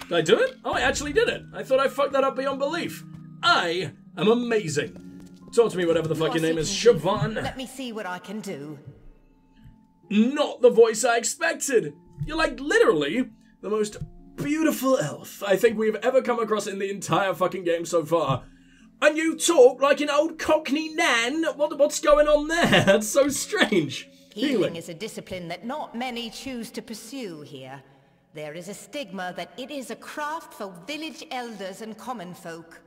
Did I do it? Oh, I actually did it. I thought I fucked that up beyond belief. I am amazing. Talk to me, whatever the fuck your name is, Siobhan. Let me see what I can do. Not the voice I expected. You're like literally the most beautiful elf I think we've ever come across in the entire fucking game so far. And you talk like an old Cockney nan? What's going on there? That's so strange. Healing is a discipline that not many choose to pursue here. There is a stigma that it is a craft for village elders and common folk.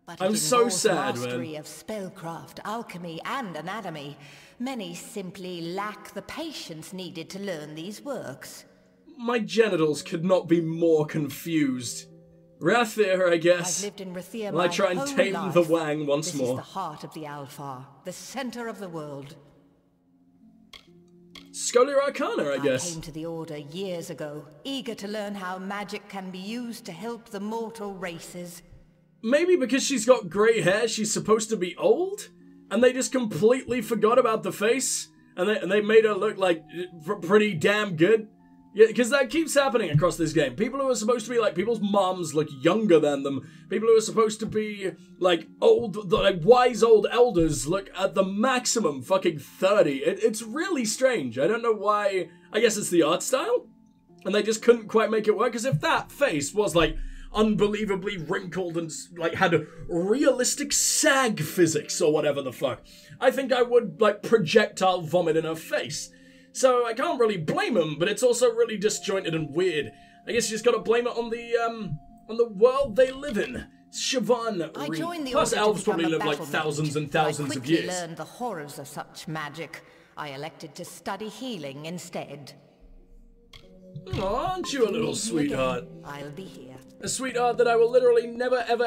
But I'm so sad, mastery of spellcraft, alchemy, and anatomy. Many simply lack the patience needed to learn these works. My genitals could not be more confused. Rathir, I guess. I've lived in Rathir Will I try and tame life. the wang once this more? This is the heart of the Alfar, the center of the world. Scholar Arcana, I guess. I came to the Order years ago, eager to learn how magic can be used to help the mortal races. Maybe because she's got grey hair, she's supposed to be old? And they just completely forgot about the face? And they made her look like pretty damn good? Yeah, because that keeps happening across this game. People who are supposed to be like people's moms look younger than them. People who are supposed to be like old, like wise old elders look at the maximum fucking 30. It's really strange. I don't know why. I guess it's the art style? And they just couldn't quite make it work. Because if that face was like unbelievably wrinkled and like had realistic sag physics or whatever the fuck, I think I would like projectile vomit in her face. So I can't really blame him, but it's also really disjointed and weird. I guess you just gotta blame it on the world they live in. Siobhan. Plus elves probably live like thousands and thousands of years. I quickly learned the horrors of such magic. I elected to study healing instead. Oh, aren't you a little sweetheart? I'll be here. A sweetheart that I will literally never ever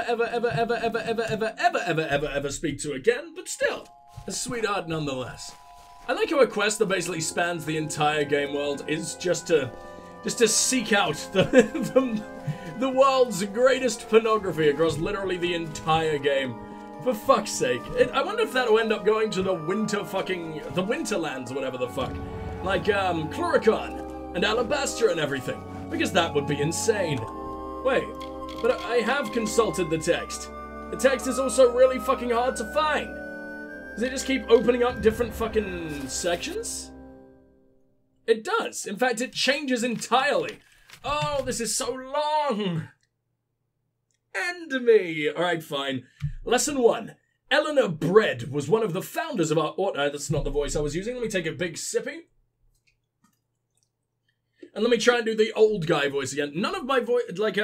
speak to again, but still, a sweetheart nonetheless. I like how a quest that basically spans the entire game world is just to seek out the world's greatest pornography across literally the entire game. For fuck's sake. I wonder if that'll end up going to the Winterlands or whatever the fuck. Like, Chloricon and Alabaster and everything. Because that would be insane. Wait, but I have consulted the text. The text is also really fucking hard to find. Does it just keep opening up different fucking sections? It does. In fact, it changes entirely. Oh, this is so long. End me. Alright, fine. Lesson 1. Eleanor Bread was one of the founders of our order. That's not the voice I was using. Let me take a big sippy. And let me try and do the old guy voice again. None of my voice, like,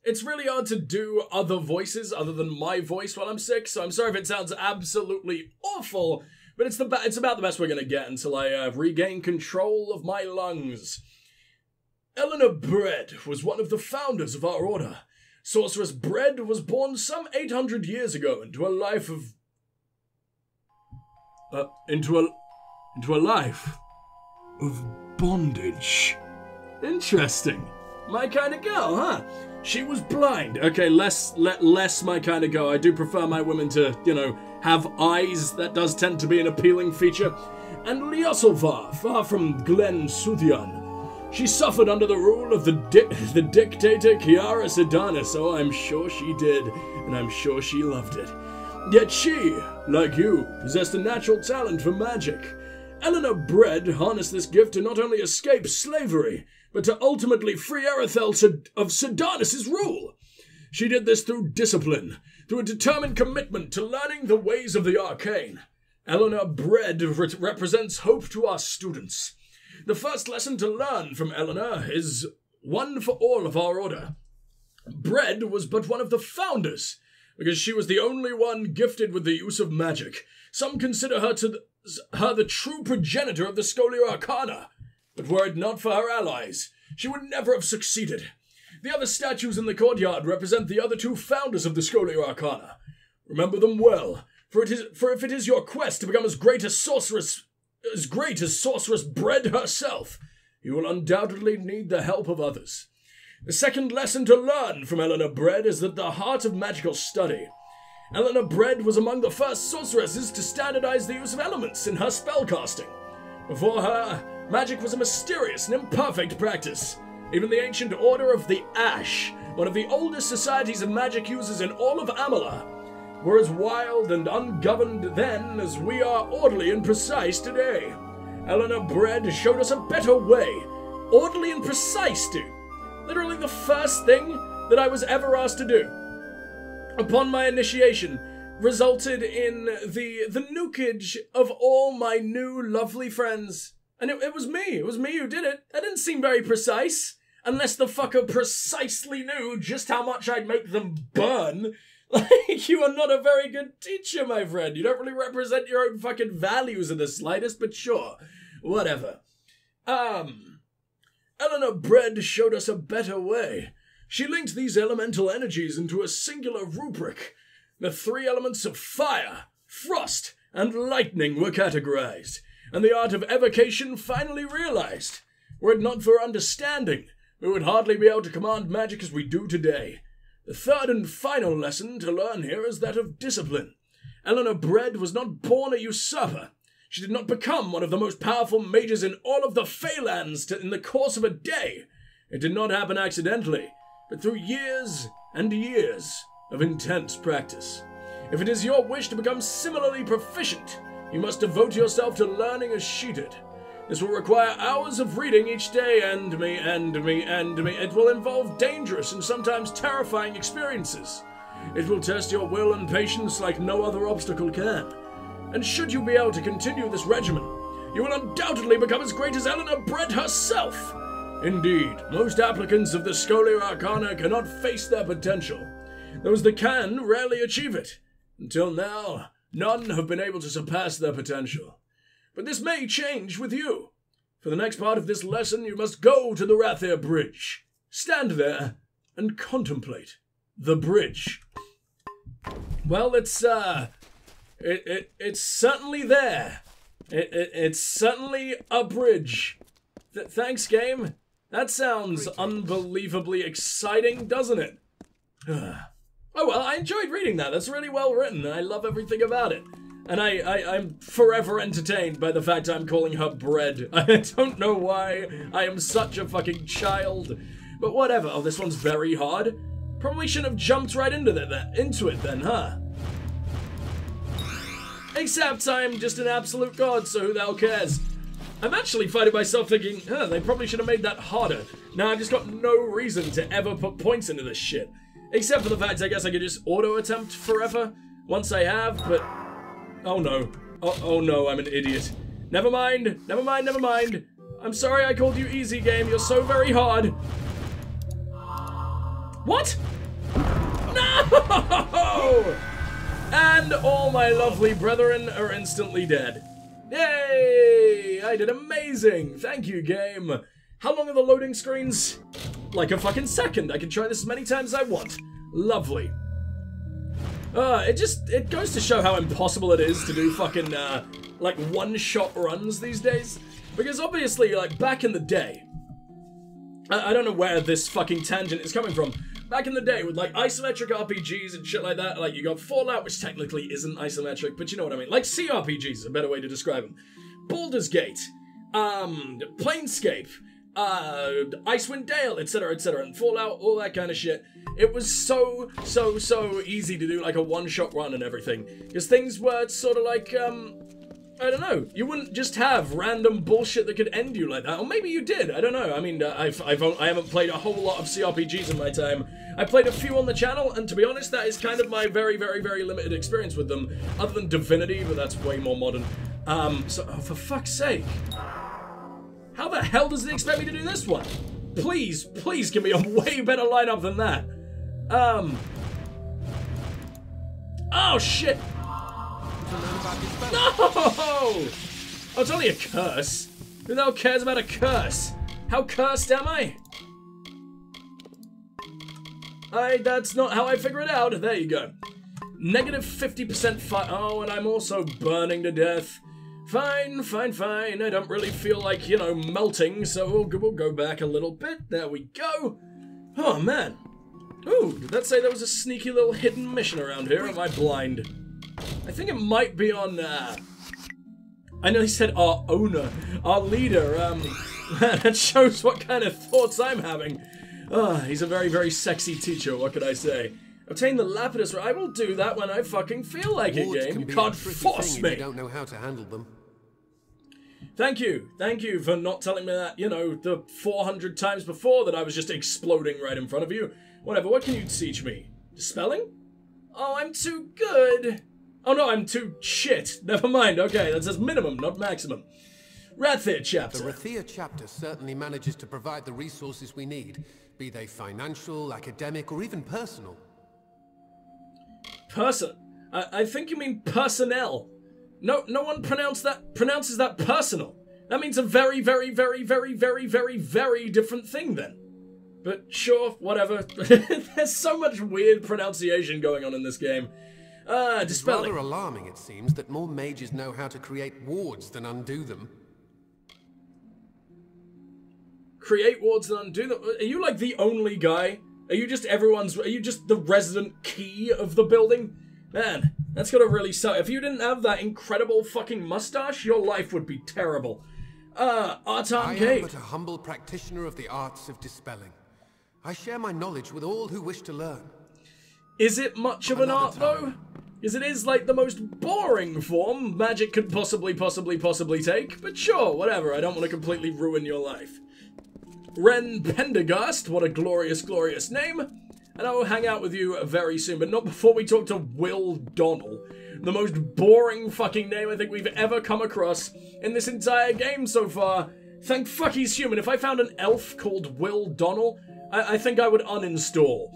it's really hard to do other voices other than my voice while I'm sick, so I'm sorry if it sounds absolutely awful, but it's about the best we're gonna get until I regain control of my lungs. Eleanor Bread was one of the founders of our order. Sorceress Bread was born some 800 years ago into a life of... into a life of bondage. Interesting. My kind of girl, huh? She was blind. Okay, less my kind of girl. I do prefer my women to, you know, have eyes. That does tend to be an appealing feature. And Ljosalfar, far from Glen Suthian. She suffered under the rule of the dictator Kiara Sedanis. Oh, I'm sure she did. And I'm sure she loved it. Yet she, like you, possessed a natural talent for magic. Eleanor Bread harnessed this gift to not only escape slavery, but to ultimately free Erethel of Sedanis' rule. She did this through discipline, through a determined commitment to learning the ways of the arcane. Eleanor Bread represents hope to our students. The first lesson to learn from Eleanor is one for all of our order. Bread was but one of the founders, because she was the only one gifted with the use of magic. Some consider her the true progenitor of the Scholar Arcana. But were it not for her allies, she would never have succeeded. The other statues in the courtyard represent the other two founders of the Scholar Arcana. Remember them well, for if it is your quest to become as great as Sorceress Bread herself, you will undoubtedly need the help of others. The second lesson to learn from Eleanor Bread is that the heart of magical study. Eleanor Bread was among the first sorceresses to standardize the use of elements in her spellcasting. Before her, magic was a mysterious and imperfect practice. Even the ancient Order of the Ash one of the oldest societies of magic users in all of Amalur, were as wild and ungoverned then as we are orderly and precise today. Eleanor Bread showed us a better way. Orderly and precise, dude. Literally the first thing that I was ever asked to do upon my initiation resulted in the nukage of all my new lovely friends. And it was me. It was me who did it. That didn't seem very precise. Unless the fucker precisely knew just how much I'd make them burn. Like, you are not a very good teacher, my friend. You don't really represent your own fucking values in the slightest, but sure. Whatever. Eleanor Bread showed us a better way. She linked these elemental energies into a singular rubric. The 3 elements of fire, frost, and lightning were categorized, and the art of evocation finally realized. Were it not for understanding, we would hardly be able to command magic as we do today. The third and final lesson to learn here is that of discipline. Eleanor Bread was not born a usurper. She did not become one of the most powerful mages in all of the Phalanx in the course of a day. It did not happen accidentally, but through years and years of intense practice. If it is your wish to become similarly proficient, you must devote yourself to learning as she did. This will require hours of reading each day, and me. It will involve dangerous and sometimes terrifying experiences. It will test your will and patience like no other obstacle can. And should you be able to continue this regimen, you will undoubtedly become as great as Eleanor Bread herself. Indeed, most applicants of the Scholia Arcana cannot face their potential. Those that can rarely achieve it. Until now, none have been able to surpass their potential. But this may change with you. For the next part of this lesson, you must go to the Rathir Bridge. Stand there and contemplate the bridge. Well, it's certainly there. It's certainly a bridge. Thanks, game. That sounds unbelievably exciting, doesn't it? Oh, well, I enjoyed reading that. That's really well written. I love everything about it. And I'm forever entertained by the fact I'm calling her Bread. I don't know why. I am such a fucking child. But whatever. Oh, this one's very hard. Probably shouldn't have jumped right into it then, huh? Except I'm just an absolute god, so who the hell cares? I'm actually finding myself thinking, they probably should have made that harder. Now I've just got no reason to ever put points into this shit. Except for the fact I guess I could just auto-attempt forever once I have, but... Oh no. Oh no, I'm an idiot. Never mind. I'm sorry I called you easy, game. You're so very hard. What? No! And all my lovely brethren are instantly dead. Yay! I did amazing. Thank you, game. How long are the loading screens? Like a fucking second. I can try this as many times as I want. Lovely. It goes to show how impossible it is to do fucking, like, one-shot runs these days. Because obviously, like, back in the day, I don't know where this fucking tangent is coming from. Back in the day, with, like, isometric RPGs and shit like that, like, you got Fallout, which technically isn't isometric, but you know what I mean. Like, CRPGs is a better way to describe them. Baldur's Gate, Planescape, Icewind Dale, etc., and Fallout, all that kind of shit. It was so easy to do, like, a one-shot run and everything. Because things were sort of like, I don't know. You wouldn't just have random bullshit that could end you like that. Or maybe you did. I don't know. I mean, I haven't played a whole lot of CRPGs in my time. I played a few on the channel, and to be honest, that is kind of my very limited experience with them. Other than Divinity, but that's way more modern. So, oh, for fuck's sake. How the hell does it expect me to do this one? Please give me a way better lineup than that. Oh, shit. No! Oh, it's only a curse. Who the hell cares about a curse? How cursed am I? That's not how I figure it out. There you go. Negative 50% fire. Oh, and I'm also burning to death. Fine. I don't really feel like, you know, melting, so we'll go back a little bit. There we go. Oh, man. Ooh, did that say there was a sneaky little hidden mission around here? Or am I blind? I think it might be on, I know he said our owner, our leader, that shows what kind of thoughts I'm having. He's a very, very sexy teacher, what could I say? Obtain the Lapidus. I will do that when I fucking feel like it, game. You can't force me. You don't know how to handle them. Thank you for not telling me that, you know, the 400 times before that I was just exploding right in front of you. Whatever, what can you teach me? Spelling? Oh, I'm too good. Oh no, I'm too shit. Never mind, okay, that says minimum, not maximum. Rathir chapter. The Rathir chapter certainly manages to provide the resources we need, be they financial, academic, or even personal. I think you mean personnel. No one pronounces that personal. That means a very, very, very, very, very, very, very different thing then. But sure, whatever. There's so much weird pronunciation going on in this game. Dispelling. It's rather alarming, it seems, that more mages know how to create wards than undo them. Create wards and undo them? Are you like the only guy? Are you just the resident key of the building? Man, that's gotta really suck. If you didn't have that incredible fucking mustache, your life would be terrible. Artan Gate. I am but a humble practitioner of the arts of dispelling. I share my knowledge with all who wish to learn. Is it much of an art, though? Because it is, like, the most boring form magic could possibly take. But sure, whatever, I don't want to completely ruin your life. Ren Pendergast, what a glorious, glorious name. And I will hang out with you very soon, but not before we talk to Will Donnell. The most boring fucking name I think we've ever come across in this entire game so far. Thank fuck he's human. If I found an elf called Will Donnell, I think I would uninstall.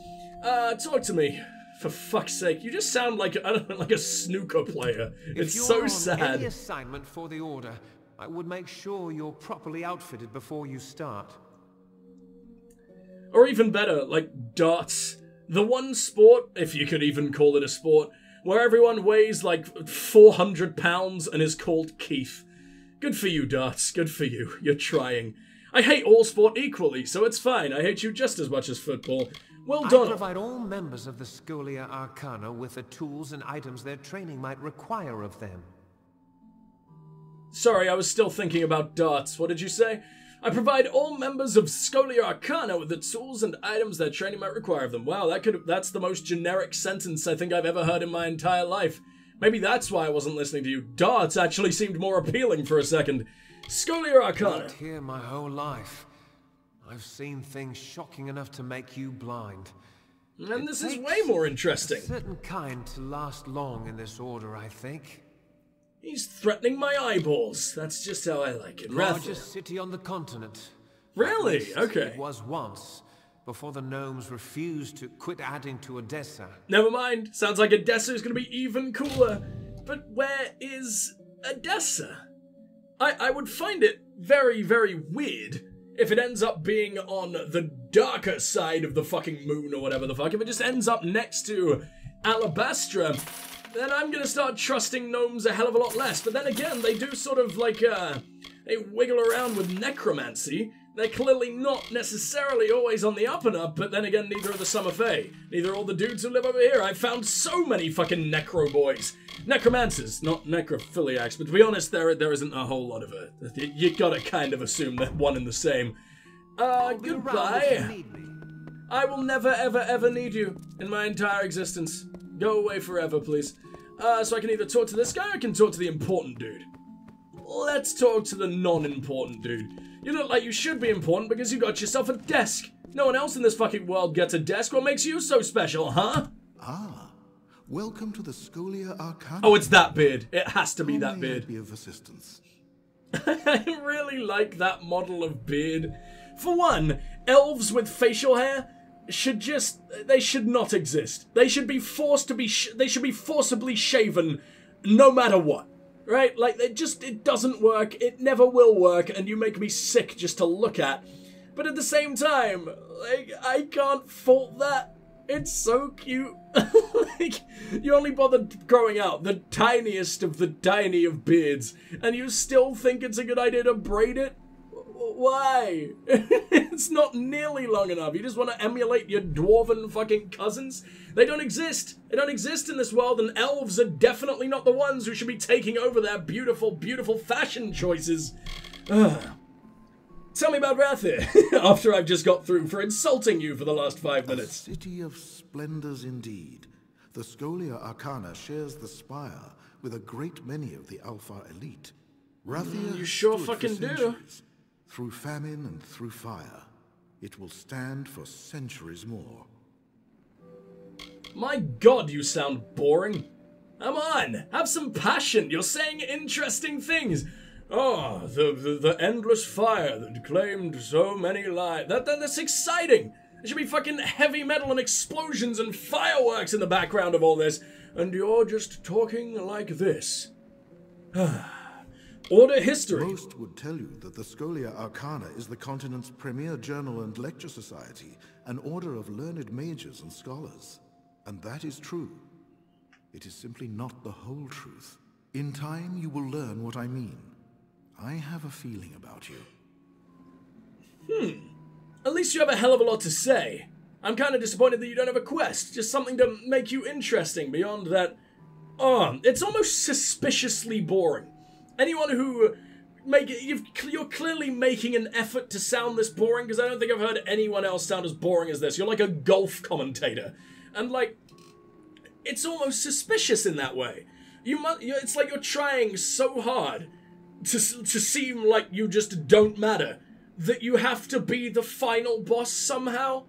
Talk to me. For fuck's sake, you just sound like like a snooker player. It's so sad. If you're on any assignment for the Order, I would make sure you're properly outfitted before you start. Or even better, like darts. The one sport, if you could even call it a sport, where everyone weighs like 400 pounds and is called Keith. Good for you, darts. Good for you. You're trying. I hate all sport equally, so it's fine. I hate you just as much as football. Well done. I provide all members of the Scholia Arcana with the tools and items their training might require of them. Sorry, I was still thinking about darts. What did you say? I provide all members of Scholia Arcana with the tools and items their training might require of them. Wow, that's the most generic sentence I think I've ever heard in my entire life. Maybe that's why I wasn't listening to you. Darts actually seemed more appealing for a second. Scholia Arcana. I've lived here my whole life. I've seen things shocking enough to make you blind. And this is way more interesting. A certain kind to last long in this order, I think. He's threatening my eyeballs. That's just how I like it. Largest city on the continent. Really? Okay. It was once, before the gnomes refused to quit adding to Odessa. Never mind. Sounds like Odessa is going to be even cooler. But where is Odessa? I would find it very, very weird if it ends up being on the darker side of the fucking moon or whatever the fuck. If it just ends up next to Alabastra, then I'm gonna start trusting gnomes a hell of a lot less. But then again, they do sort of like, they wiggle around with necromancy. They're clearly not necessarily always on the up and up, but then again, neither are the Summer Fae. Neither are all the dudes who live over here. I've found so many fucking necro boys. Necromancers, not necrophiliacs, but to be honest, there isn't a whole lot of it. You gotta kind of assume they're one and the same. Goodbye. I will never, ever, ever need you in my entire existence. Go away forever, please. So I can either talk to this guy or I can talk to the important dude. Let's talk to the non-important dude. You look like you should be important because you got yourself a desk. No one else in this fucking world gets a desk. What makes you so special, huh? Ah, welcome to the Scholia Arcana. Oh, it's that beard. It has to be that beard. Be of assistance. I really like that model of beard. For one, elves with facial hair should not exist. They should be forcibly shaven no matter what. Right? Like, it doesn't work, it never will work, and you make me sick just to look at. But at the same time, like, I can't fault that. It's so cute. Like, you only bothered growing out the tiniest of the tiny of beards, and you still think it's a good idea to braid it? Why? It's not nearly long enough. You just want to emulate your dwarven fucking cousins? They don't exist. They don't exist in this world, and elves are definitely not the ones who should be taking over their beautiful, beautiful fashion choices. Tell me about Rathir, after I've just got through for insulting you for the last 5 minutes. A city of splendors indeed. The Scholia Arcana shares the spire with a great many of the Alpha elite. Rathir You sure stood for fucking do. centuries. Through famine and through fire, it will stand for centuries more. My god, you sound boring. Come on, have some passion. You're saying interesting things. Oh, the endless fire that claimed so many lives. That's exciting. There should be fucking heavy metal and explosions and fireworks in the background of all this. And you're just talking like this. Order history. Most would tell you that the Scholia Arcana is the continent's premier journal and lecture society, an order of learned mages and scholars. And that is true. It is simply not the whole truth. In time, you will learn what I mean. I have a feeling about you. At least you have a hell of a lot to say. I'm kind of disappointed that you don't have a quest. Just something to make you interesting beyond that. Oh, it's almost suspiciously boring. Anyone who you're clearly making an effort to sound this boring, because I don't think I've heard anyone else sound as boring as this. You're like a golf commentator. And like, it's almost suspicious in that way. It's like you're trying so hard to seem like you just don't matter, that you have to be the final boss somehow.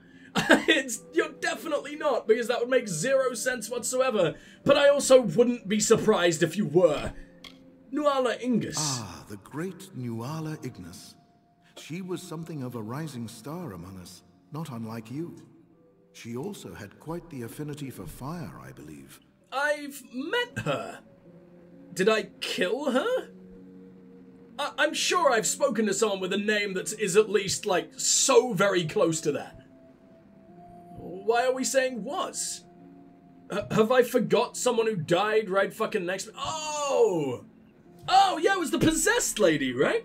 You're definitely not, because that would make zero sense whatsoever. But I also wouldn't be surprised if you were. Nuala Ingus. Ah, the great Nuala Ignis. She was something of a rising star among us, not unlike you. She also had quite the affinity for fire, I believe. I've met her. Did I kill her? I'm sure I've spoken to someone with a name that is at least, like, so very close to that. Why are we saying was? Have I forgot someone who died right fucking next to me? Oh! Oh, yeah, it was the possessed lady, right?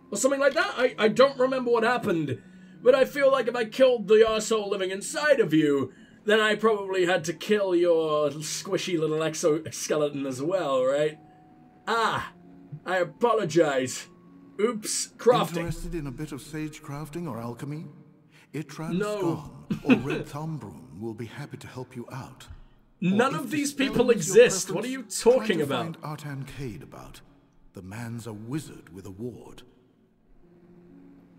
Or something like that? I don't remember what happened, but I feel like if I killed the arsehole living inside of you, then I probably had to kill your squishy little exoskeleton as well, right? Ah! I apologize. Oops, crafting. Interested in a bit of sage crafting or alchemy? Itran No. Skarn or Red Thumbroom will be happy to help you out. None of these people exist. What are you talking about? Find Artan Cade about. The man's a wizard with a ward.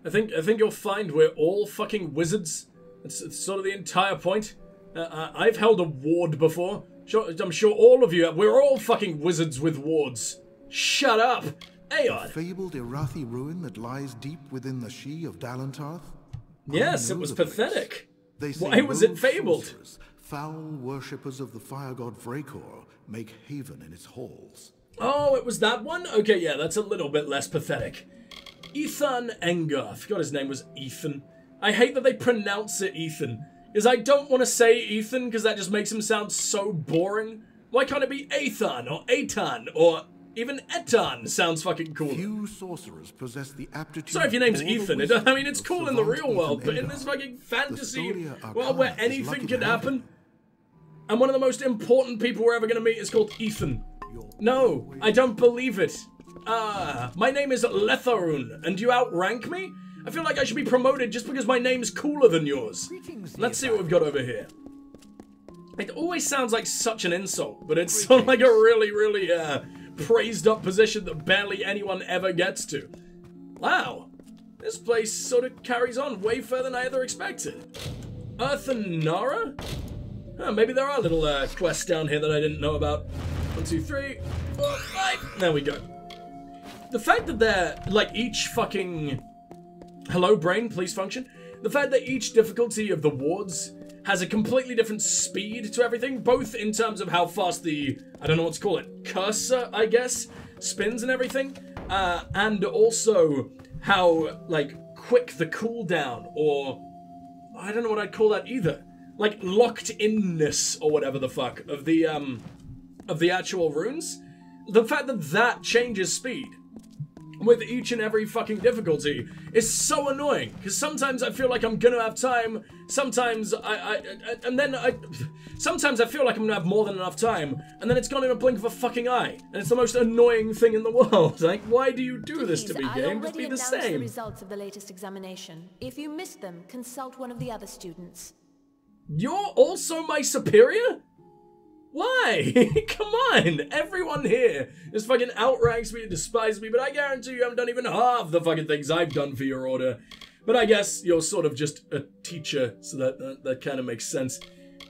I think you'll find we're all fucking wizards. It's sort of the entire point. I've held a ward before. I'm sure all of you have. We're all fucking wizards with wards. Shut up! Aeon! The fabled Irathi ruin that lies deep within the She of Dalantarth? Yes, it was pathetic. They say Why was it rogue fabled? sorcerers, foul worshippers of the fire god Vrakor, make haven in its halls. Oh, it was that one? Okay, yeah, that's a little bit less pathetic. Ethan Engar. I forgot his name was Ethan. I hate that they pronounce it Ethan, because I don't want to say Ethan, because that just makes him sound so boring. Why can't it be Ethan, or Aitan, or even Etan sounds fucking cool. Few sorcerers possess the aptitude. Sorry if your name's or the Ethan. wisdom I mean, it's of cool in the savant real world, Ethan but in Engar. this fucking fantasy Scholia Arcana world where is anything lucky could to have happen, it. and one of the most important people we're ever going to meet is called Ethan. No, I don't believe it. My name is Letharun, and you outrank me? I feel like I should be promoted just because my name's cooler than yours. Let's see what we've got over here. It always sounds like such an insult, but it's sort of like a really, really, praised up position that barely anyone ever gets to. Wow. This place sort of carries on way further than I ever expected. Earth and Nara? Maybe there are little quests down here that I didn't know about. 1, 2, 3, 4, 5. There we go. The fact that they're, like, each fucking... Hello, brain, please function. The fact that each difficulty of the wards has a completely different speed to everything, both in terms of how fast the, I don't know what to call it, cursor, I guess, spins and everything, and also how, like, quick the cooldown, or, I don't know what I'd call that either, like, locked-inness, or whatever the fuck, of the actual runes. The fact that that changes speed. with each and every fucking difficulty is so annoying, because sometimes I feel like I'm gonna have time, sometimes sometimes I feel like I'm gonna have more than enough time, and then it's gone in a blink of a fucking eye, and it's the most annoying thing in the world. Like, why do you do this to me, game? Just be the same. I already announced the results of the latest examination. If you missed them, consult one of the other students. You're also my superior? Why? Come on! Everyone here just fucking outranks me and despises me, but I guarantee you haven't done even half the fucking things I've done for your order. But I guess you're sort of just a teacher, so that kind of makes sense.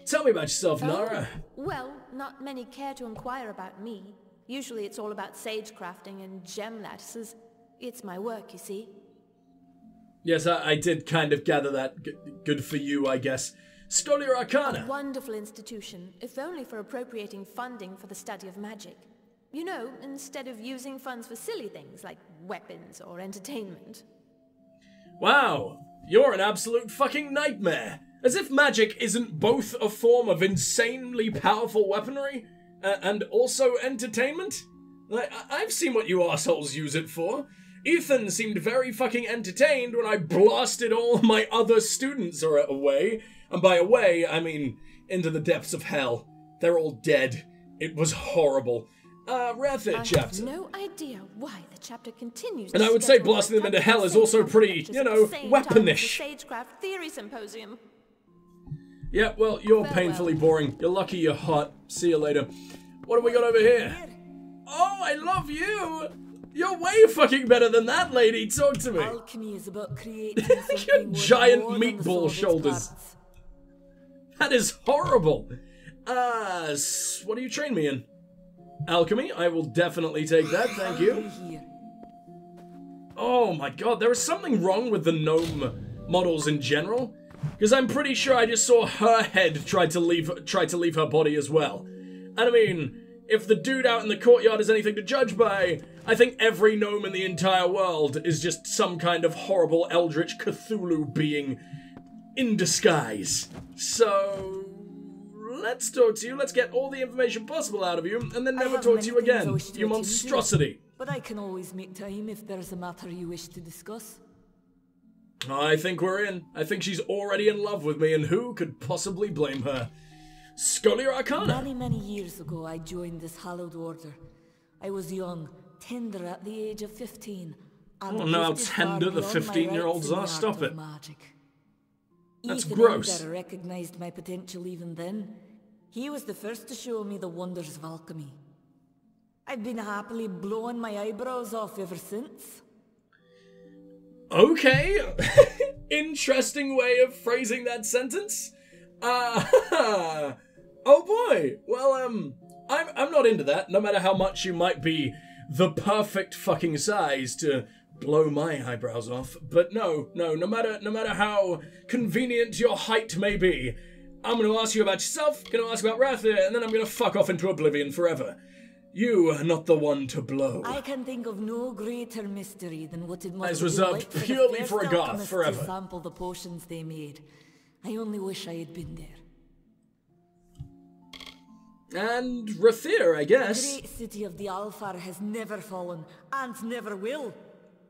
Tell me about yourself, Nara. Well, not many care to inquire about me. Usually it's all about sage crafting and gem lattices. It's my work, you see. Yes, I did kind of gather that. Good for you, I guess. Scholia Arcana. A wonderful institution, if only for appropriating funding for the study of magic. You know, instead of using funds for silly things like weapons or entertainment. Wow, you're an absolute fucking nightmare. As if magic isn't both a form of insanely powerful weaponry and also entertainment. Like, I've seen what you assholes use it for. Ethan seemed very fucking entertained when I blasted all my other students away. And by away, I mean into the depths of hell. They're all dead. It was horrible. Rather chapter. I have no idea why the chapter continues. And I would say blasting them into hell is also pretty, you know, weaponish. Sagecraft Theory Symposium. Yeah, well, you're painfully boring. You're lucky you're hot. See you later. What have we got over here? Oh, I love you! You're way fucking better than that lady. Talk to me. Alchemy is about creating your giant meatball shoulders. That is horrible. What do you train me in? Alchemy? I will definitely take that, thank you. Oh my god, there is something wrong with the gnome models in general. Because I'm pretty sure I just saw her head try to leave her body as well. And I mean, if the dude out in the courtyard is anything to judge by, I think every gnome in the entire world is just some kind of horrible eldritch Cthulhu being in disguise. So, let's talk to you, let's get all the information possible out of you, and then never talk to you again, you monstrosity. But I can always make time if there's a matter you wish to discuss. I think we're in. I think she's already in love with me, and who could possibly blame her? Scholia Arcana. Many years ago I joined this hallowed order. I was young, tender at the age of 15. And oh no, how tender the 15-year-olds are, stop it. Magic. That's Ethan gross. Elder recognized my potential even then. He was the first to show me the wonders of alchemy. I've been happily blowing my eyebrows off ever since. Okay. Interesting way of phrasing that sentence. Oh boy. Well, I'm not into that, no matter how much you might be the perfect fucking size to blow my eyebrows off. But no matter how convenient your height may be, I'm gonna ask you about yourself, gonna ask about Ratha, and then I'm gonna fuck off into oblivion forever. You are not the one to blow. I can think of no greater mystery than what it must As be reserved like purely the for a first goth alchemists forever. to sample the potions they made. I only wish I had been there. And Rathir, I guess. The great city of the Alfar has never fallen, and never will.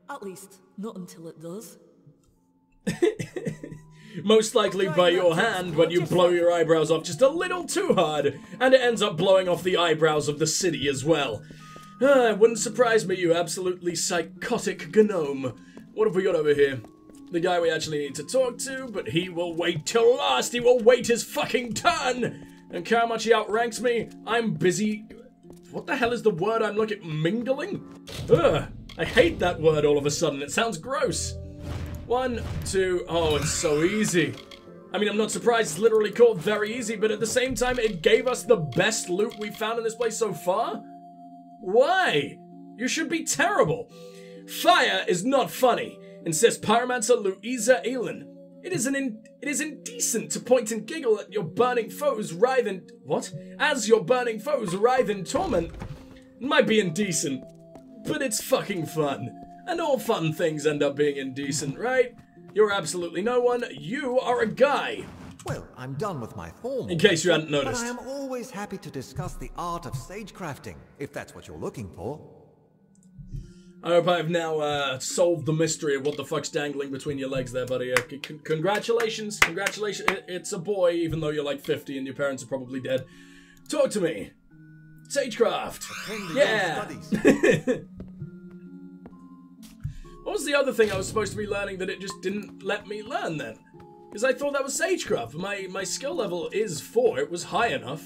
At least, not until it does. Most likely by your hand when you blow your eyebrows off just a little too hard, and it ends up blowing off the eyebrows of the city as well. It wouldn't surprise me, you absolutely psychotic gnome. What have we got over here? The guy we actually need to talk to, but he will wait till last. He will wait his fucking turn. And how much he outranks me, I'm busy. What the hell is the word I'm looking? Mingling? Ugh. I hate that word all of a sudden. It sounds gross. 1, 2, oh, it's so easy. I mean, I'm not surprised it's literally called very easy, but at the same time, it gave us the best loot we've found in this place so far? Why? You should be terrible. Fire is not funny, insists Pyromancer Louisa Elin. It is indecent to point and giggle at your burning foes writhe in... What? As your burning foes writhe in torment. It might be indecent, but it's fucking fun. And all fun things end up being indecent, right? You're absolutely no one. You are a guy. Well, I'm done with my formal... In case you hadn't noticed. But I am always happy to discuss the art of sagecrafting, if that's what you're looking for. I hope I've now solved the mystery of what the fuck's dangling between your legs there, buddy. Congratulations. Congratulations. It's a boy, even though you're like 50 and your parents are probably dead. Talk to me. Sagecraft. Yeah. What was the other thing I was supposed to be learning that it just didn't let me learn then? Because I thought that was Sagecraft. My skill level is 4. It was high enough.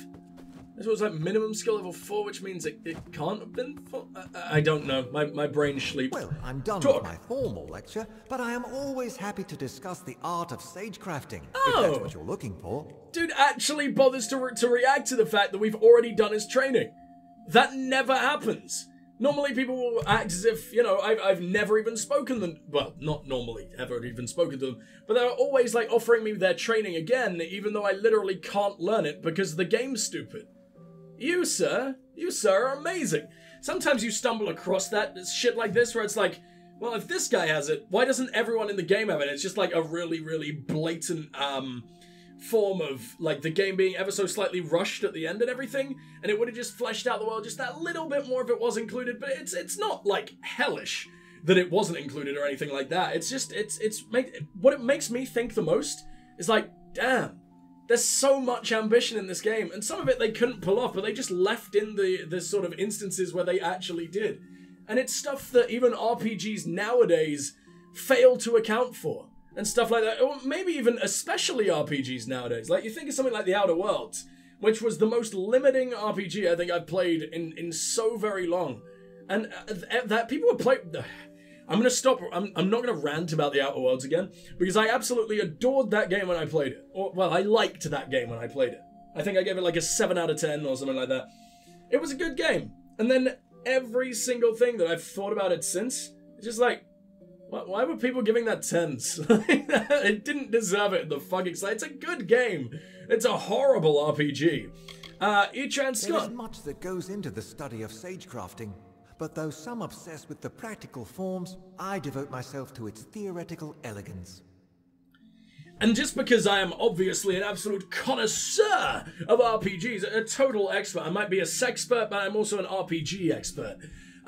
This was like minimum skill level 4, which means it can't have been 4. I don't know. My brain sleep. Well, I'm done with my formal lecture, but I am always happy to discuss the art of sagecrafting, if that's what you're looking for. Dude actually bothers to react to the fact that we've already done his training. That never happens. Normally people will act as if, you know, I've never even spoken to them. Well, not normally, ever even spoken to them. But they're always, like, offering me their training again, even though I literally can't learn it because the game's stupid. You, sir, are amazing. Sometimes you stumble across that shit like this where it's like, well, if this guy has it, why doesn't everyone in the game have it? It's just like a really, really blatant, form of, like, the game being ever so slightly rushed at the end and everything, and it would have just fleshed out the world just that little bit more if it was included, but it's not, like, hellish that it wasn't included or anything like that. It's just, what it makes me think the most is like, damn, there's so much ambition in this game, and some of it they couldn't pull off, but they just left in the sort of instances where they actually did. And it's stuff that even RPGs nowadays fail to account for. And stuff like that, or maybe even especially RPGs nowadays. Like, you think of something like The Outer Worlds, which was the most limiting RPG I think I've played in so very long. And that people would play... I'm going to stop. I'm not going to rant about The Outer Worlds again, because I absolutely adored that game when I played it. Or, well, I liked that game when I played it. I think I gave it like a 7 out of 10 or something like that. It was a good game. And then every single thing that I've thought about it since, it's just like, why were people giving that 10s? It didn't deserve it in the fucking side. It's a good game. It's a horrible RPG. Echan Scott. There is much that goes into the study of sagecrafting, but though some obsess with the practical forms, I devote myself to its theoretical elegance. And just because I am obviously an absolute connoisseur of RPGs, a total expert, I might be a sexpert, but I'm also an RPG expert.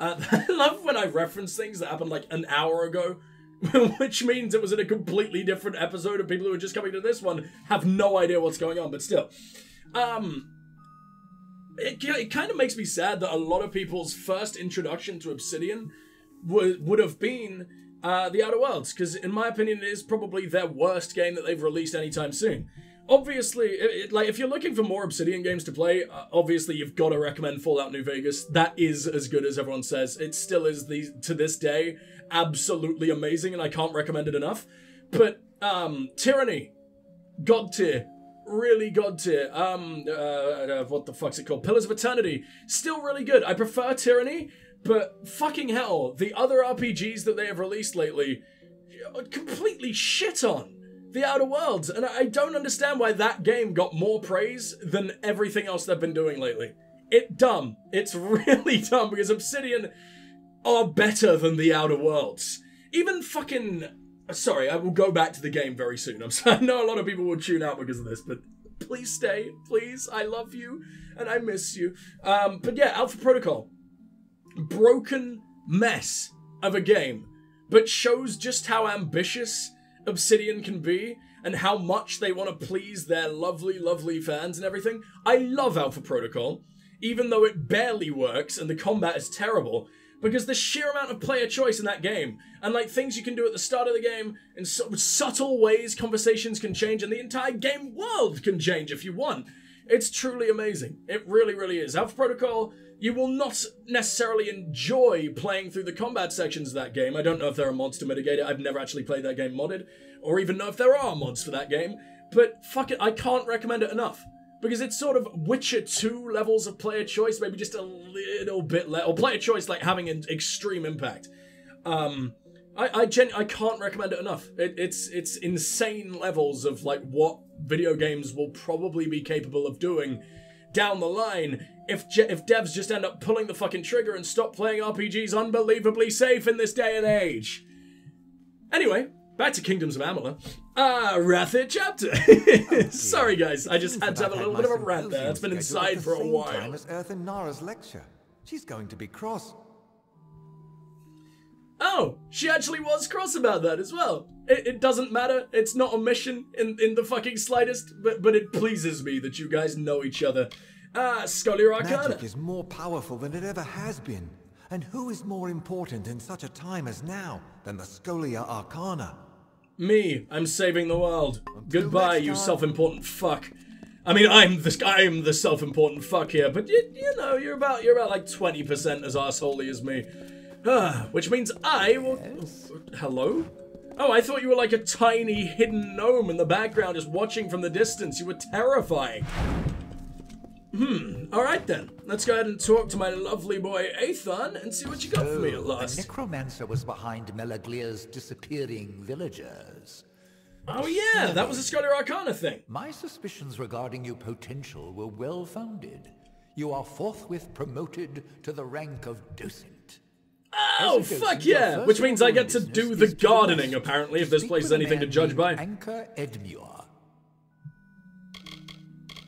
I love when I reference things that happened like an hour ago, which means it was in a completely different episode, and people who are just coming to this one have no idea what's going on, but still. It kind of makes me sad that a lot of people's first introduction to Obsidian would have been The Outer Worlds, because in my opinion it is probably their worst game that they've released anytime soon. Obviously, like, if you're looking for more Obsidian games to play, obviously you've got to recommend Fallout New Vegas. That is as good as everyone says. It still is, to this day, absolutely amazing, and I can't recommend it enough. But, Tyranny, God tier. Really God tier. What the fuck's it called? Pillars of Eternity. Still really good. I prefer Tyranny, but fucking hell, the other RPGs that they have released lately, completely shit on. The Outer Worlds, and I don't understand why that game got more praise than everything else they've been doing lately. It's dumb. It's really dumb, because Obsidian are better than The Outer Worlds. Even fucking... Sorry, I will go back to the game very soon. I'm sorry, I know a lot of people will tune out because of this, but please stay, please. I love you, and I miss you. But yeah, Alpha Protocol. Broken mess of a game, but shows just how ambitious Obsidian can be, and how much they want to please their lovely, lovely fans and everything. I love Alpha Protocol, even though it barely works and the combat is terrible, because the sheer amount of player choice in that game, and like things you can do at the start of the game, in subtle ways conversations can change, and the entire game world can change if you want. It's truly amazing. It really, really is. Alpha Protocol, you will not necessarily enjoy playing through the combat sections of that game. I don't know if there are mods to mitigate it. I've never actually played that game modded, or even know if there are mods for that game. But fuck it, I can't recommend it enough. Because it's sort of Witcher 2 levels of player choice, maybe just a little bit less, or player choice like having an extreme impact. I can't recommend it enough. It's insane levels of like what video games will probably be capable of doing down the line if devs just end up pulling the fucking trigger and stop playing RPGs unbelievably safe in this day and age. Anyway, back to Kingdoms of Amalur. Wrathit chapter. Sorry guys, I just had to have a little bit of a rant there. It's been inside for a while. Time as Earth and Nara's lecture. She's going to be cross. Oh, she actually was cross about that as well. It doesn't matter. It's not a mission in the fucking slightest, but it pleases me that you guys know each other. Scholar Arcana. Magic is more powerful than it ever has been. And who is more important in such a time as now than the Scholia Arcana? Me. I'm saving the world. Goodbye, you self-important fuck. I mean, I'm the self-important fuck here, but you know, you're about like 20% as assholey as me. Which means I will... Hello? Oh, I thought you were like a tiny hidden gnome in the background just watching from the distance. You were terrifying. Alright then. Let's go ahead and talk to my lovely boy Aethon and see what you got for me at last. The necromancer was behind Melaglir's disappearing villagers. Oh yeah, that was a Scholar Arcana thing. My suspicions regarding your potential were well founded. You are forthwith promoted to the rank of docent. Oh, fuck yeah! Which means I get to do the gardening, apparently, if this place is anything to judge by. Anchor Edmure.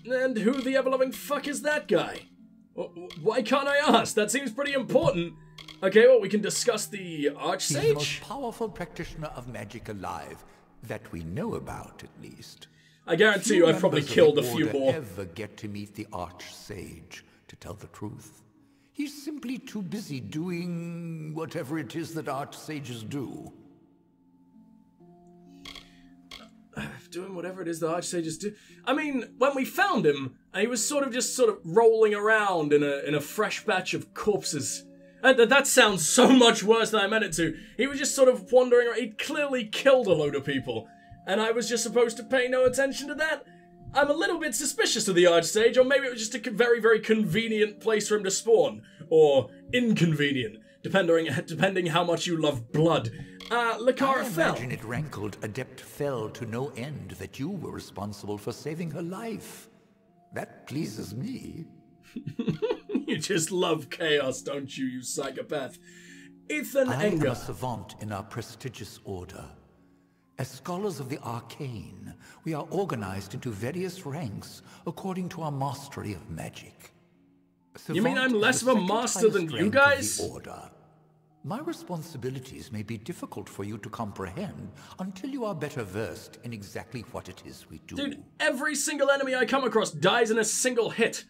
And who the ever-loving fuck is that guy? Why can't I ask? That seems pretty important. Okay, well, we can discuss the Archsage. He's the most powerful practitioner of magic alive, that we know about, at least. I guarantee you I've probably killed a few more. Ever get to meet the Archsage, to tell the truth. He's simply too busy doing whatever it is that Archsages do. Doing whatever it is the Archsages do. I mean, when we found him, he was sort of rolling around in a fresh batch of corpses. That sounds so much worse than I meant it to. He was just sort of wandering around. He'd clearly killed a load of people. And I was just supposed to pay no attention to that? I'm a little bit suspicious of the Archsage, or maybe it was just a very, very convenient place for him to spawn. Or inconvenient, depending how much you love blood. Lakara Fell. I imagine it rankled Adept Fell to no end that you were responsible for saving her life. That pleases me. You just love chaos, don't you, you psychopath? Ethan I am Enger. a savant in our prestigious order. As scholars of the arcane, we are organized into various ranks according to our mastery of magic. You mean I'm less of a master than you guys? Order. My responsibilities may be difficult for you to comprehend until you are better versed in exactly what it is we do. Dude, every single enemy I come across dies in a single hit.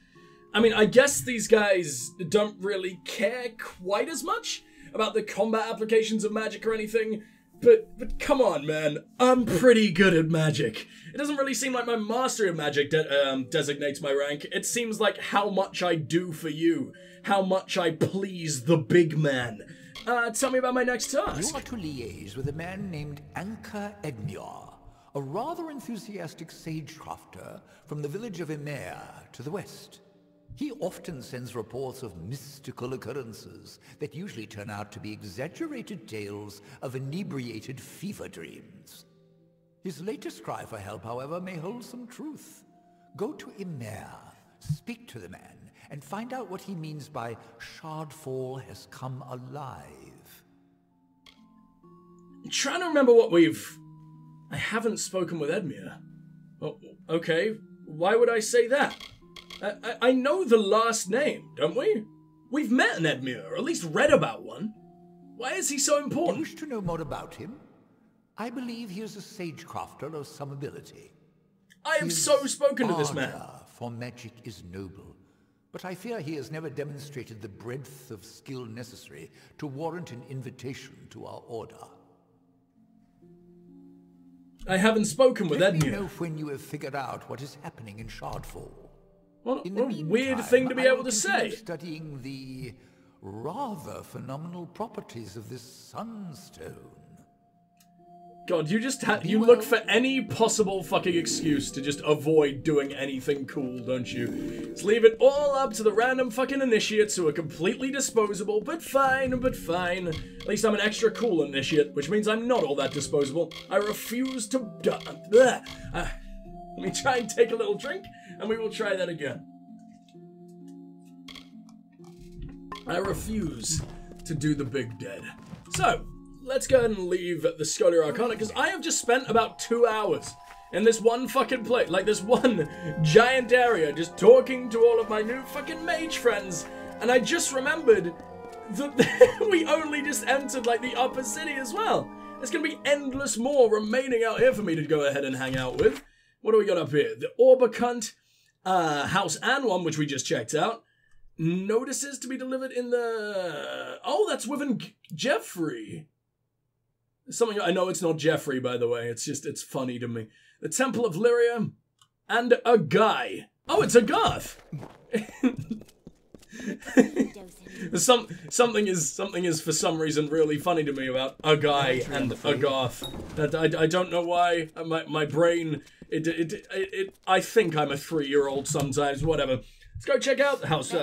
I mean, I guess these guys don't really care quite as much about the combat applications of magic or anything, but come on, man. I'm pretty good at magic. It doesn't really seem like my mastery of magic designates my rank. It seems like how much I do for you, how much I please the big man. Tell me about my next task. You are to liaise with a man named Anchor Edmure, a rather enthusiastic sagecrafter from the village of Emir to the west. He often sends reports of mystical occurrences that usually turn out to be exaggerated tales of inebriated fever dreams. His latest cry for help, however, may hold some truth. Go to Emir, speak to the man, and find out what he means by Shardfall has come alive. I'm trying to remember what I haven't spoken with Edmure. Oh, okay, why would I say that? I know the last name, don't we? We've met an Edmure, or at least read about one. Why is he so important? You wish to know more about him? I believe he is a sagecrafter of some ability. I have so spoken to this man. For magic is noble, but I fear he has never demonstrated the breadth of skill necessary to warrant an invitation to our order. I haven't spoken with Edmure. Let me know when you have figured out what is happening in Shardfall. What a weird thing to be able to say. Studying the rather phenomenal properties of this sunstone. God, you look for any possible fucking excuse to just avoid doing anything cool, don't you? Just leave it all up to the random fucking initiates who are completely disposable, but fine. At least I'm an extra cool initiate, which means I'm not all that disposable. I refuse to... Let me try and take a little drink, and we will try that again. I refuse to do the big dead. So, let's go ahead and leave the Scholar Arcana, because I have just spent about 2 hours in this one fucking place, like this one giant area, just talking to all of my new fucking mage friends, and I just remembered we only just entered, like, the upper city as well. There's gonna be endless more remaining out here for me to go ahead and hang out with. What do we got up here? The Orbercunt, House Anwan, which we just checked out. Notices to be delivered in the... Oh, that's within Jeffrey. Something I know it's not Jeffrey, by the way. It's just, it's funny to me. The Temple of Lyria and a guy. Oh, it's a Garth. Something is for some reason really funny to me about a guy and a Garth. I don't know why. My brain I think I'm a 3-year-old sometimes. Whatever. Let's go check out the House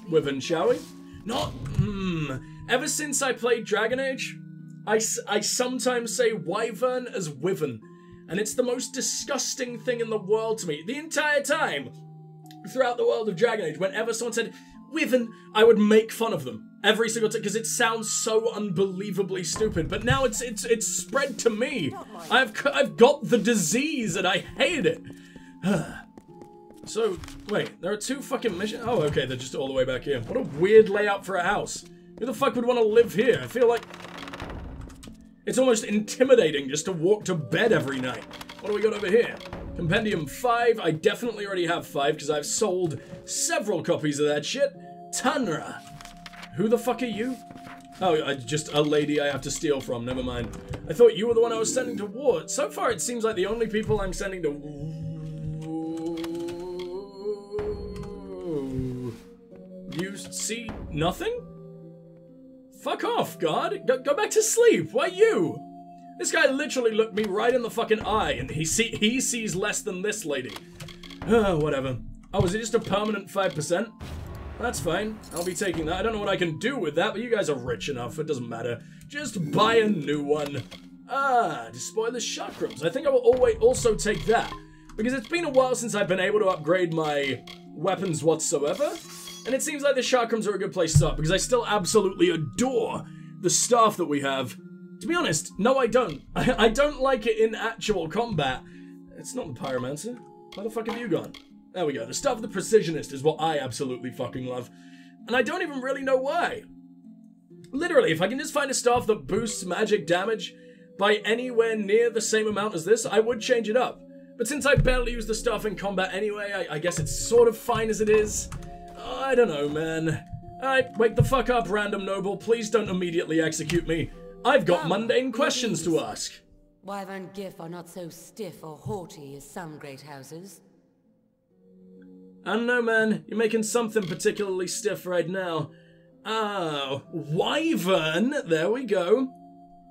Wyvern, shall we? Ever since I played Dragon Age, I sometimes say Wyvern as Wyvern, and it's the most disgusting thing in the world to me. The entire time throughout the world of Dragon Age, whenever someone said Wyvern, I would make fun of them every single time because it sounds so unbelievably stupid. But now it's spread to me. I've got the disease and I hate it. So wait, there are 2 fucking missions. Oh, okay, they're just all the way back here. What a weird layout for a house. Who the fuck would want to live here? I feel like it's almost intimidating just to walk to bed every night. What do we got over here? Compendium 5. I definitely already have 5 because I've sold several copies of that shit. Tanra. Who the fuck are you? Oh, just a lady I have to steal from. Never mind. I thought you were the one I was sending to war. So far, it seems like the only people I'm sending to... You see nothing? Fuck off, God. Go back to sleep. Why you? This guy literally looked me right in the fucking eye, and he sees less than this lady. Whatever. Oh, is it just a permanent 5%? That's fine. I'll be taking that. I don't know what I can do with that, but you guys are rich enough. It doesn't matter. Just buy a new one. Despoil the chakrams. I think I will also take that, because it's been a while since I've been able to upgrade my weapons whatsoever, and it seems like the chakrams are a good place to start, because I still absolutely adore the staff that we have. To be honest, no I don't. I don't like it in actual combat. It's not the pyromancer. Where the fuck have you gone? There we go. The Staff of the Precisionist is what I absolutely fucking love. And I don't even really know why. Literally, if I can just find a staff that boosts magic damage by anywhere near the same amount as this, I would change it up. But since I barely use the staff in combat anyway, I guess it's sort of fine as it is. I don't know, man. Alright, wake the fuck up, random noble. Please don't immediately execute me. I've got mundane questions to ask. Wyvern Gif are not so stiff or haughty as some great houses. I don't know, man. You're making something particularly stiff right now. Oh, Wyvern. There we go.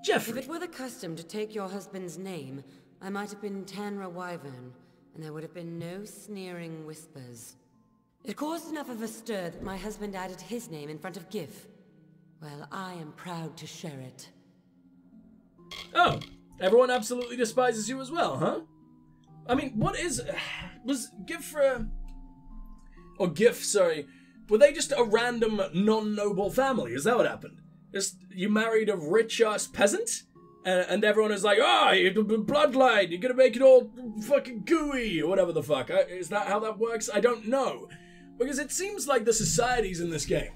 Jeffrey. If it were the custom to take your husband's name, I might have been Tanra Wyvern, and there would have been no sneering whispers. It caused enough of a stir that my husband added his name in front of Gif. Well, I am proud to share it. Oh, everyone absolutely despises you as well, huh? I mean, what is... Was Gif or Gif, sorry. Were they just a random non-noble family? Is that what happened? Just, you married a rich-ass peasant? And everyone is like, bloodline, you're gonna make it all fucking gooey, or whatever the fuck. Is that how that works? I don't know. Because it seems like the societies in this game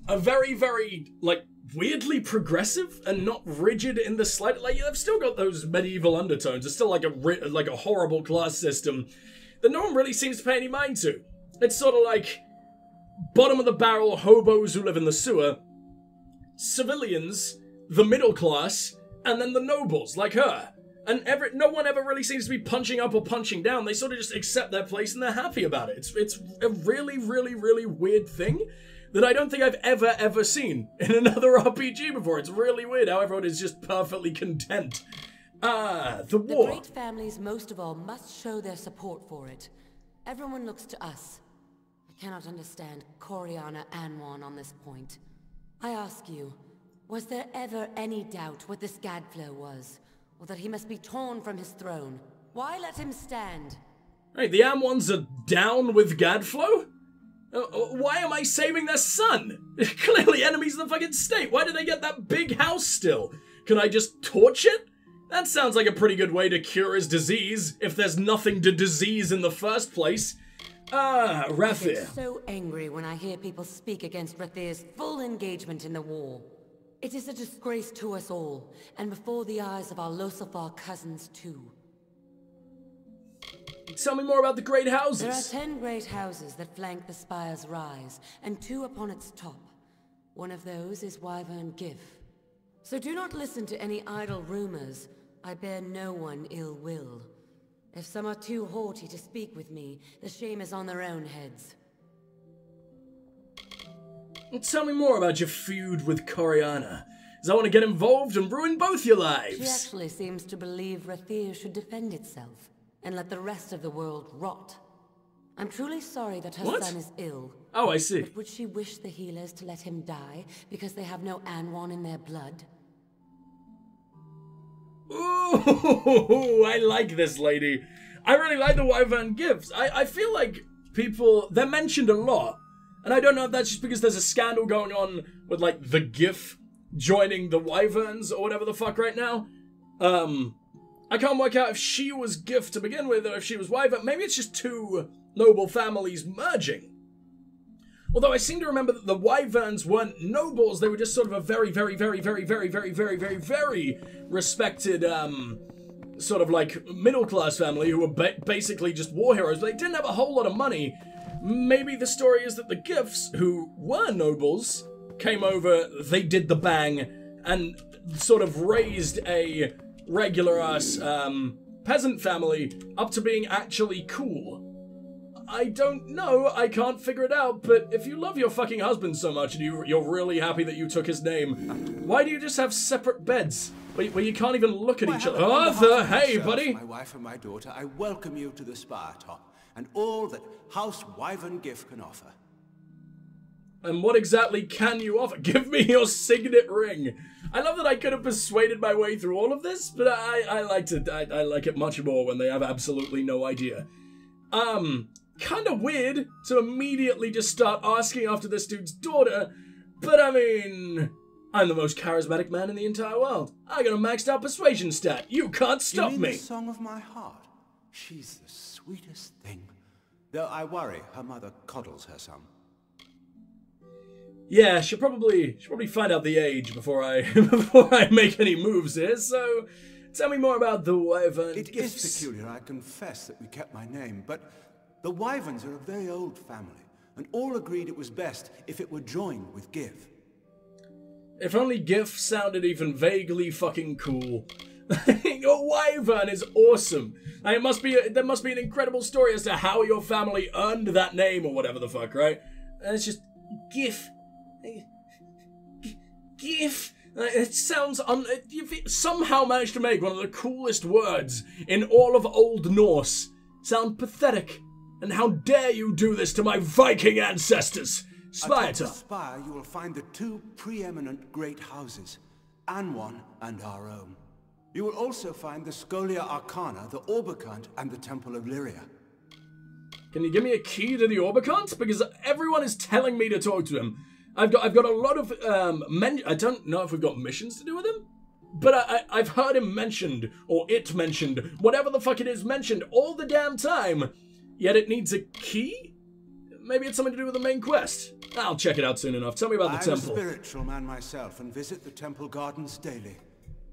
are very, very, like, weirdly progressive and not rigid in the slightest. Like, they've still got those medieval undertones. It's still like a horrible class system that no one really seems to pay any mind to. It's sort of like bottom of the barrel hobos who live in the sewer, civilians, the middle class, and then the nobles, like her. And no one ever really seems to be punching up or punching down. They sort of just accept their place and they're happy about it. It's a really, really, really weird thing that I don't think I've ever seen in another RPG before. It's really weird how everyone is just perfectly content. The war. The great families, most of all, must show their support for it. Everyone looks to us. I cannot understand Coriana Anwan on this point. I ask you, was there ever any doubt what this Gadflow was? Or that he must be torn from his throne? Why let him stand? Hey, the Amwons are down with Gadflow? Why am I saving their son? Clearly enemies of the fucking state. Why did they get that big house still? Can I just torch it? That sounds like a pretty good way to cure his disease, if there's nothing to disease in the first place. Ah, I Rathir. get so angry when I hear people speak against Rathir's full engagement in the war. It is a disgrace to us all, and before the eyes of our Ljosalfar cousins too. Tell me more about the great houses. There are 10 great houses that flank the spire's rise, and 2 upon its top. One of those is Wyvern Gif. So do not listen to any idle rumors. I bear no one ill will. If some are too haughty to speak with me, the shame is on their own heads. Tell me more about your feud with Coriana, as I want to get involved and ruin both your lives. She actually seems to believe Rathir should defend itself, and let the rest of the world rot. I'm truly sorry that her son is ill. Oh, I see. But would she wish the healers to let him die because they have no Anwan in their blood? Ooh, I like this lady. I really like the Wyvern Gifts. I feel like people, they're mentioned a lot. And I don't know if that's just because there's a scandal going on with, like, the Gif joining the Wyverns or whatever the fuck right now. I can't work out if she was Gif to begin with or if she was Wyvern. Maybe it's just 2 noble families merging. Although I seem to remember that the Wyverns weren't nobles, they were just sort of a very, very, very, very, very, very, very, very, very respected, sort of like middle-class family who were basically just war heroes. But they didn't have a whole lot of money. Maybe the story is that the Gifs, who were nobles, came over, they did the bang, and sort of raised a regular-ass peasant family up to being actually cool. I don't know, I can't figure it out, but if you love your fucking husband so much and you're really happy that you took his name, why do you just have separate beds where you can't even look at each other? Arthur, hey, buddy! My wife and my daughter, I welcome you to the spire top, and all that House Wyvern Gif can offer. And what exactly can you offer? Give me your signet ring! I love that I could have persuaded my way through all of this, but I like it much more when they have absolutely no idea. Kind of weird to immediately just start asking after this dude's daughter, but I mean, I'm the most charismatic man in the entire world. I got a maxed out persuasion stat. You can't stop you mean me. The song of my heart? She's the sweetest thing. Though I worry her mother coddles her some. Yeah, she'll probably find out the age before I make any moves here. So, tell me more about the Wyvern It Gifts. is peculiar, I confess, that we kept my name, but the Wyverns are a very old family, and all agreed it was best if it were joined with Gif. If only Gif sounded even vaguely fucking cool. Your Wyvern is awesome. And there must be an incredible story as to how your family earned that name or whatever the fuck, right? And it's just Gif. Gif. It sounds you've somehow managed to make one of the coolest words in all of Old Norse sound pathetic. And how dare you do this to my Viking ancestors? Spire Atop the top. spire you will find the 2 preeminent great houses, Anwan and our own. You will also find the Scholia Arcana, the Orbicant, and the Temple of Lyria. Can you give me a key to the Orbicant? Because everyone is telling me to talk to him. I've got a lot of I don't know if we've got missions to do with him, but I've heard him mentioned, or it mentioned, whatever the fuck it is mentioned all the damn time. Yet it needs a key? Maybe it's something to do with the main quest. I'll check it out soon enough. Tell me about the temple. I'm a spiritual man myself and visit the temple gardens daily.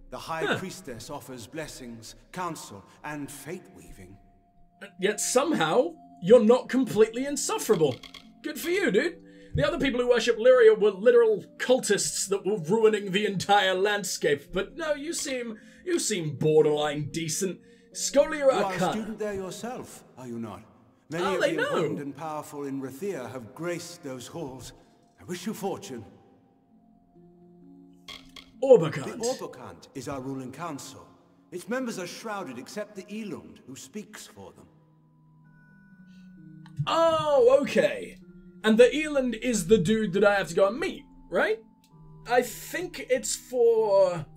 The High Priestess offers blessings, counsel, and fate weaving. Yet somehow, you're not completely insufferable. Good for you, dude. The other people who worship Lyria were literal cultists that were ruining the entire landscape. But no, you seem borderline decent. Scholia You are a Arcana. student there yourself, are you not? Many Oh, of they the know. important and powerful in Rathir have graced those halls. I wish you fortune. Orbicant. The Orbicant is our ruling council. Its members are shrouded except the Elund, who speaks for them. Oh, okay. And the Eland is the dude that I have to go and meet, right? I think it's for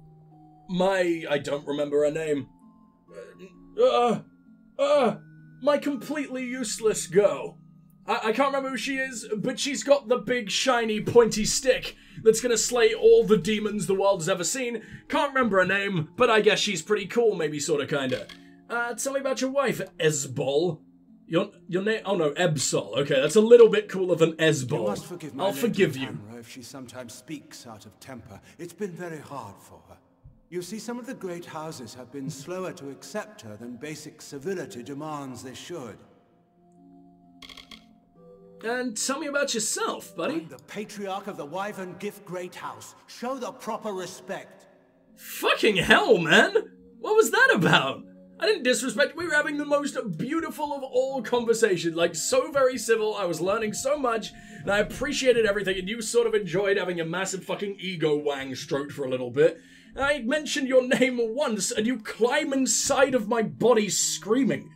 I don't remember her name. My completely useless girl. I can't remember who she is, but she's got the big, shiny, pointy stick that's gonna slay all the demons the world has ever seen. Can't remember her name, but I guess she's pretty cool, maybe, sorta, kinda. Tell me about your wife, Esbol. Your name? Oh no, Ebsol. Okay, that's a little bit cooler than Esbol. You must forgive my I'll forgive you. Tamra if she sometimes speaks out of temper. It's been very hard for her. You see, some of the great houses have been slower to accept her than basic civility demands they should. And tell me about yourself, buddy. I'm the patriarch of the Wyvern Gift Great House. Show the proper respect. Fucking hell, man! What was that about? I didn't disrespect. We were having the most beautiful of all conversations. Like, so very civil. I was learning so much, and I appreciated everything, and you sort of enjoyed having a massive fucking ego wang stroked for a little bit. I mentioned your name once, and you climb inside of my body screaming.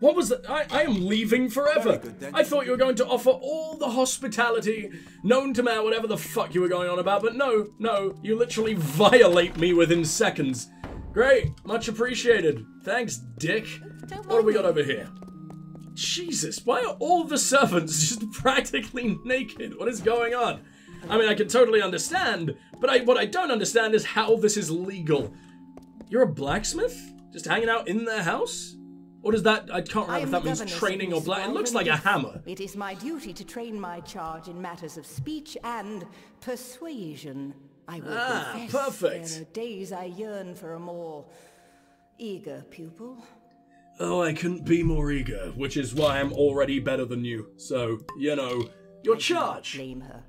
What was that? I am leaving forever. I thought you were going to offer all the hospitality known to man, whatever the fuck you were going on about, but no, you literally violate me within seconds. Great, much appreciated. Thanks, dick. What have we got over here? Jesus, why are all the servants just practically naked? What is going on? I mean, I can totally understand, but what I don't understand is how this is legal. You're a blacksmith? Just hanging out in their house? Or does that, I can't remember if that means training or black. It looks like a hammer. It is my duty to train my charge in matters of speech and persuasion. I will confess, perfect. There are days I yearn for a more eager pupil. Oh, I couldn't be more eager, which is why I'm already better than you. So, you know, your charge. I do not blame her.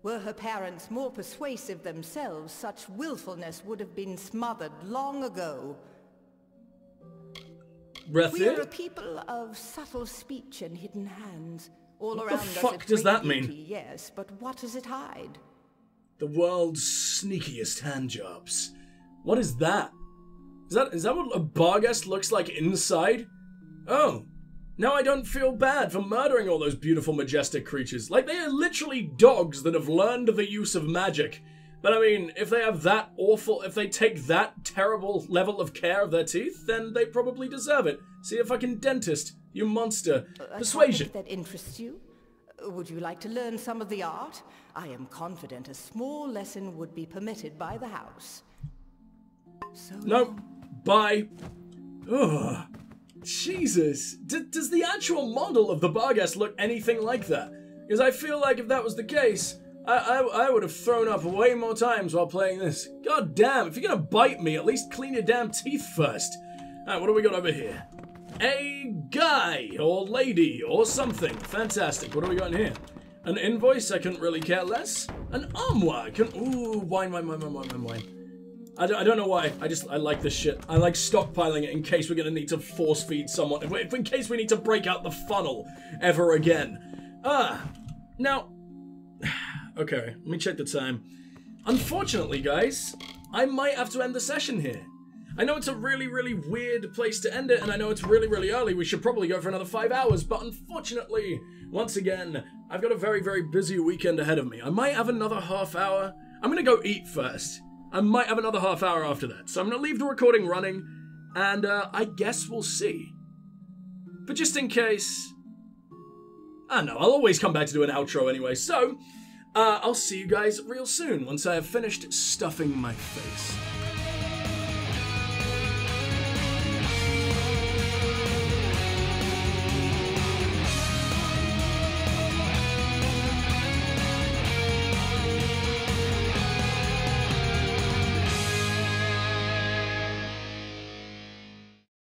Were her parents more persuasive themselves, such willfulness would have been smothered long ago. We are a people of subtle speech and hidden hands. All around us. What the fuck does that mean? Yes, but what does it hide? The world's sneakiest handjobs. What is that? Is that what a Barghest looks like inside? Oh, now I don't feel bad for murdering all those beautiful, majestic creatures. Like, they are literally dogs that have learned the use of magic. But I mean, if they have that awful, if they take that terrible level of care of their teeth, then they probably deserve it. See a fucking dentist, you monster. Persuasion. A topic that interests you? Would you like to learn some of the art? I am confident a small lesson would be permitted by the house. Nope. Bye. Ugh. Jesus. Does the actual model of the Barghest look anything like that? Because I feel like if that was the case, I would have thrown up way more times while playing this. God damn, if you're gonna bite me, at least clean your damn teeth first. Alright, what do we got over here? A guy, or lady, or something. Fantastic. What do we got in here? An invoice, I couldn't really care less. An armoire, ooh, wine. I don't know why, I like this shit. I like stockpiling it in case we're gonna need to force feed someone, in case we need to break out the funnel ever again. Now, okay, let me check the time. Unfortunately, guys, I might have to end the session here. I know it's a really, really weird place to end it, and I know it's really, really early. We should probably go for another 5 hours, but unfortunately, once again, I've got a very, very busy weekend ahead of me. I might have another half hour. I'm gonna go eat first. I might have another half hour after that, so I'm gonna leave the recording running, and I guess we'll see. But just in case, I don't know, I'll always come back to do an outro anyway, so I'll see you guys real soon once I have finished stuffing my face.